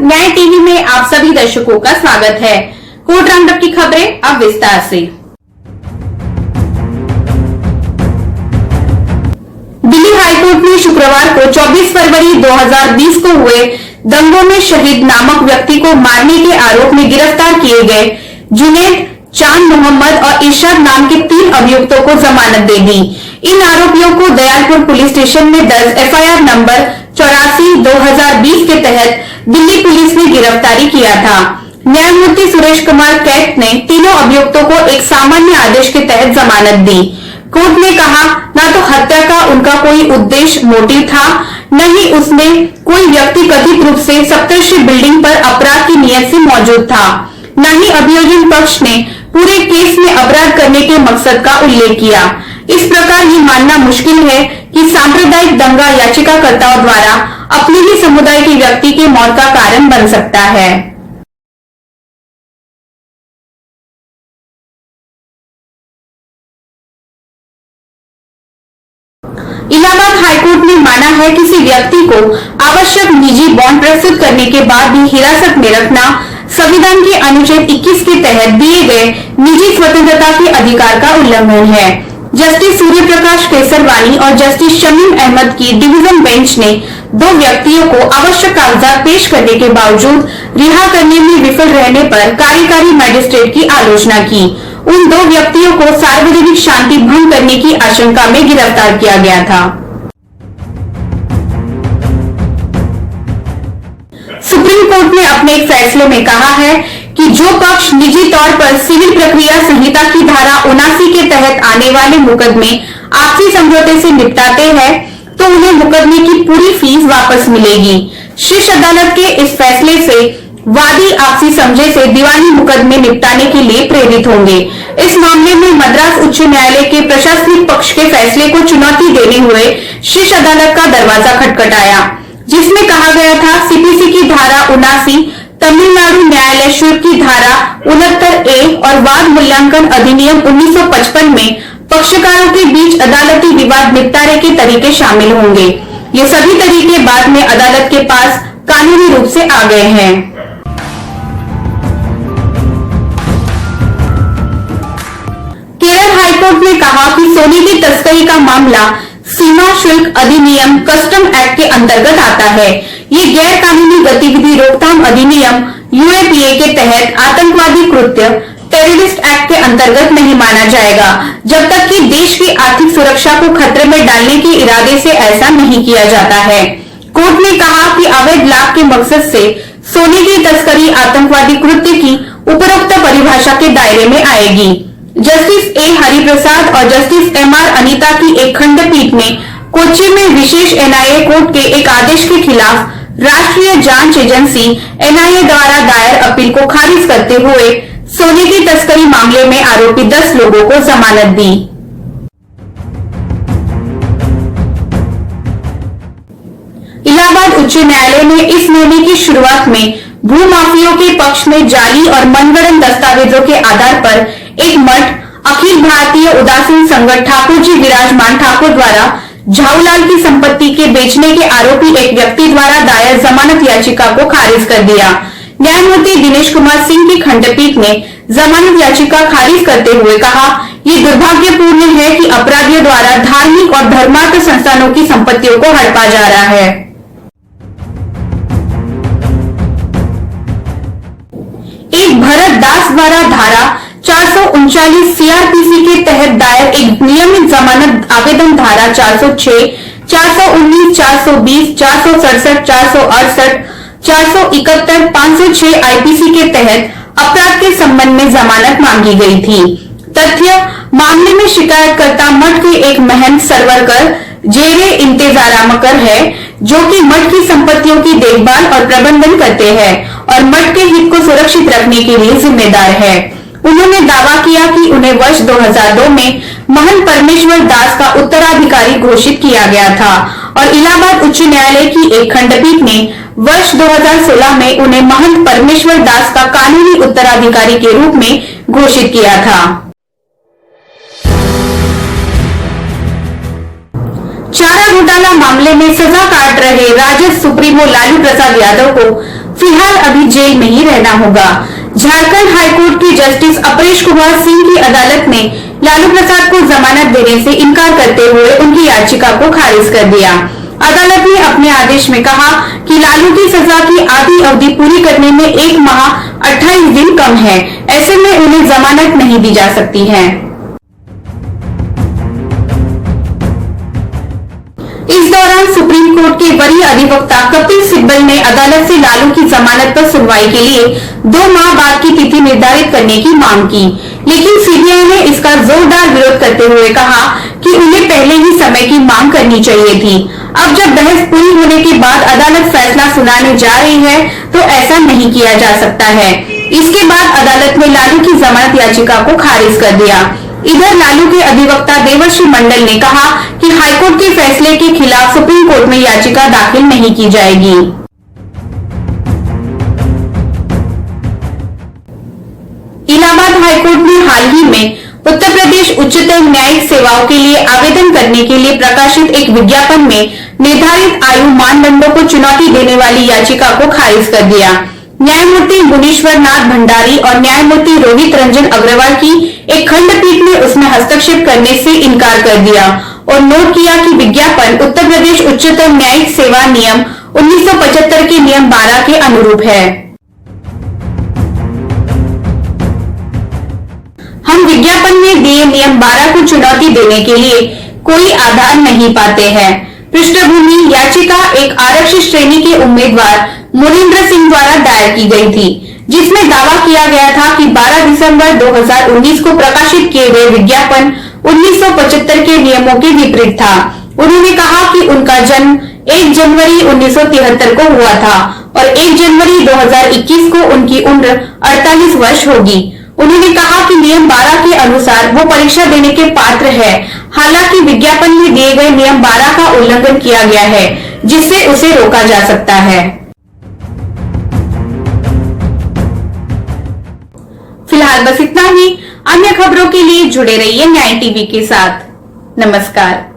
न्याय टीवी में आप सभी दर्शकों का स्वागत है। कोर्ट राउंडअप की खबरें अब विस्तार से। दिल्ली हाईकोर्ट ने शुक्रवार को 24 फरवरी 2020 को हुए दंगों में शहीद नामक व्यक्ति को मारने के आरोप में गिरफ्तार किए गए जुनैद, चांद मोहम्मद और इरशाद नाम के 3 अभियुक्तों को जमानत दे दी। इन आरोपियों को दयालपुर पुलिस स्टेशन में दर्ज एफआईआर नंबर 84/2020 के तहत दिल्ली पुलिस ने गिरफ्तारी किया था। न्यायमूर्ति सुरेश कुमार कैट ने तीनों अभियुक्तों को एक सामान्य आदेश के तहत जमानत दी। कोर्ट ने कहा, न तो हत्या का उनका कोई उद्देश्य मोटिव था, न ही उसमें कोई व्यक्ति कथित रूप से सप्तर्षि बिल्डिंग पर अपराध की नियत से मौजूद था, न ही अभियोजन पक्ष ने पूरे केस में अपराध करने के मकसद का उल्लेख किया। इस प्रकार ये मानना मुश्किल है कि सांप्रदायिक दंगा याचिकाकर्ताओं द्वारा अपने ही समुदाय के व्यक्ति के मौत का कारण बन सकता है। इलाहाबाद हाईकोर्ट ने माना है कि किसी व्यक्ति को आवश्यक निजी बॉन्ड प्रस्तुत करने के बाद भी हिरासत में रखना संविधान के अनुच्छेद 21 के तहत दिए गए निजी स्वतंत्रता के अधिकार का उल्लंघन है। जस्टिस सूर्य प्रकाश केसरवानी और जस्टिस शमीम अहमद की डिवीजन बेंच ने 2 व्यक्तियों को आवश्यक कागजात पेश करने के बावजूद रिहा करने में विफल रहने पर कार्यकारी मजिस्ट्रेट की आलोचना की। उन 2 व्यक्तियों को सार्वजनिक शांति भंग करने की आशंका में गिरफ्तार किया गया था। सुप्रीम कोर्ट ने अपने एक फैसले में कहा है कि जो पक्ष निजी तौर पर सिविल प्रक्रिया संहिता की धारा 79 के तहत आने वाले मुकदमे आपसी समझौते से निपटाते हैं, तो उन्हें मुकदमे की पूरी फीस वापस मिलेगी। शीर्ष अदालत के इस फैसले से वादी आपसी समझे से दीवानी मुकदमे निपटाने के लिए प्रेरित होंगे। इस मामले में मद्रास उच्च न्यायालय के प्रशासनिक पक्ष के फैसले को चुनौती देने हुए शीर्ष अदालत का दरवाजा खटखटाया, जिसमें कहा गया था सीपीसी की धारा 79, तमिलनाडु न्यायालय शुल्क की धारा 69A और वाद मूल्यांकन अधिनियम 1955 में पक्षकारों के बीच अदालती विवाद निपटारे के तरीके शामिल होंगे। ये सभी तरीके बाद में अदालत के पास कानूनी रूप से आ गए हैं। केरल हाईकोर्ट ने कहा कि सोने की तस्करी का मामला सीमा शुल्क अधिनियम कस्टम एक्ट के अंतर्गत आता है। ये गैर कानूनी गतिविधि रोकथाम अधिनियम यूएपीए के तहत आतंकवादी कृत्य टेररिस्ट एक्ट के अंतर्गत नहीं माना जाएगा, जब तक कि देश की आर्थिक सुरक्षा को खतरे में डालने के इरादे से ऐसा नहीं किया जाता है। कोर्ट ने कहा कि अवैध लाभ के मकसद से सोने की तस्करी आतंकवादी कृत्य की उपरोक्त परिभाषा के दायरे में आएगी। जस्टिस ए हरिप्रसाद और जस्टिस एमआर अनीता की एक खंडपीठ ने कोच्चि में विशेष एनआईए कोर्ट के एक आदेश के खिलाफ राष्ट्रीय जांच एजेंसी एनआईए द्वारा दायर अपील को खारिज करते हुए सोने की तस्करी मामले में आरोपी 10 लोगों को जमानत दी। इलाहाबाद उच्च न्यायालय ने इस महीने की शुरुआत में भूमाफियों के पक्ष में जाली और मनगढ़ंत दस्तावेजों के आधार पर एक मठ अखिल भारतीय उदासीन संघ ठाकुर जी विराजमान ठाकुर द्वारा झाऊलाल की संपत्ति के बेचने के आरोपी एक व्यक्ति द्वारा दायर जमानत याचिका को खारिज कर दिया। न्यायमूर्ति दिनेश कुमार सिंह की खंडपीठ ने जमानत याचिका खारिज करते हुए कहा, ये दुर्भाग्यपूर्ण है कि अपराधियों द्वारा धार्मिक और धर्मार्थ संस्थानों की संपत्तियों को हड़पा जा रहा है। एक भरत दास द्वारा धारा 439 सीआरपीसी के तहत दायर एक नियमित जमानत आवेदन धारा 406, 419, 420, 467, 468, 471, 506 आईपीसी के तहत अपराध के संबंध में जमानत मांगी गई थी। तथ्य मामले में शिकायतकर्ता मठ के एक महंत सरवरकर जेरे इंतेजारामकर है, जो कि मठ की संपत्तियों की देखभाल और प्रबंधन करते हैं और मठ के हित को सुरक्षित रखने के लिए जिम्मेदार है। उन्होंने दावा किया कि उन्हें वर्ष 2002 में महंत परमेश्वर दास का उत्तराधिकारी घोषित किया गया था और इलाहाबाद उच्च न्यायालय की एक खंडपीठ ने वर्ष 2016 में उन्हें महंत परमेश्वर दास का कानूनी उत्तराधिकारी के रूप में घोषित किया था। चारा घोटाला मामले में सजा काट रहे राजद सुप्रीमो लालू प्रसाद यादव को फिलहाल अभी जेल में ही रहना होगा। झारखंड हाईकोर्ट के जस्टिस अपरेश कुमार सिंह की अदालत ने लालू प्रसाद को जमानत देने से इनकार करते हुए उनकी याचिका को खारिज कर दिया। अदालत ने अपने आदेश में कहा कि लालू की सजा की आधी अवधि पूरी करने में 1 माह 28 दिन कम है, ऐसे में उन्हें जमानत नहीं दी जा सकती है। इस दौरान सुप्रीम कोर्ट के वरीय अधिवक्ता कपिल सिब्बल ने अदालत से लालू की जमानत पर सुनवाई के लिए 2 माह बाद की तिथि निर्धारित करने की मांग की, लेकिन सीबीआई ने इसका जोरदार विरोध करते हुए कहा कि उन्हें पहले ही समय की मांग करनी चाहिए थी। अब जब बहस पूरी होने के बाद अदालत फैसला सुनाने जा रही है तो ऐसा नहीं किया जा सकता है। इसके बाद अदालत ने लालू की जमानत याचिका को खारिज कर दिया। इधर लालू के अधिवक्ता देवर्षि मंडल ने कहा कि हाईकोर्ट के फैसले के खिलाफ सुप्रीम कोर्ट में याचिका दाखिल नहीं की जाएगी। इलाहाबाद हाईकोर्ट ने हाल ही में उत्तर प्रदेश उच्चतम न्यायिक सेवाओं के लिए आवेदन करने के लिए प्रकाशित एक विज्ञापन में निर्धारित आयु मानदंडों को चुनौती देने वाली याचिका को खारिज कर दिया। न्यायमूर्ति गुणेश्वर नाथ भंडारी और न्यायमूर्ति रोहित रंजन अग्रवाल की एक खंडपीठ ने उसमें हस्तक्षेप करने से इनकार कर दिया और नोट किया कि विज्ञापन उत्तर प्रदेश उच्चतम न्यायिक सेवा नियम 1975 के नियम 12 के अनुरूप है। हम विज्ञापन में दिए नियम 12 को चुनौती देने के लिए कोई आधार नहीं पाते हैं। पृष्ठभूमि याचिका एक आरक्षित श्रेणी के उम्मीदवार मुनिंद्र सिंह द्वारा दायर की गई थी, जिसमें दावा किया गया था कि 12 दिसंबर 2019 को प्रकाशित किए गए विज्ञापन 1975 के नियमों के विपरीत था। उन्होंने कहा कि उनका जन्म 1 जनवरी 1973 को हुआ था और 1 जनवरी 2021 को उनकी उम्र 48 वर्ष होगी। उन्होंने कहा कि नियम 12 के अनुसार वो परीक्षा देने के पात्र है, हालांकि विज्ञापन में दिए गए नियम 12 का उल्लंघन किया गया है, जिससे उसे रोका जा सकता है। फिलहाल बस इतना ही। अन्य खबरों के लिए जुड़े रहिए न्याय टीवी के साथ। नमस्कार।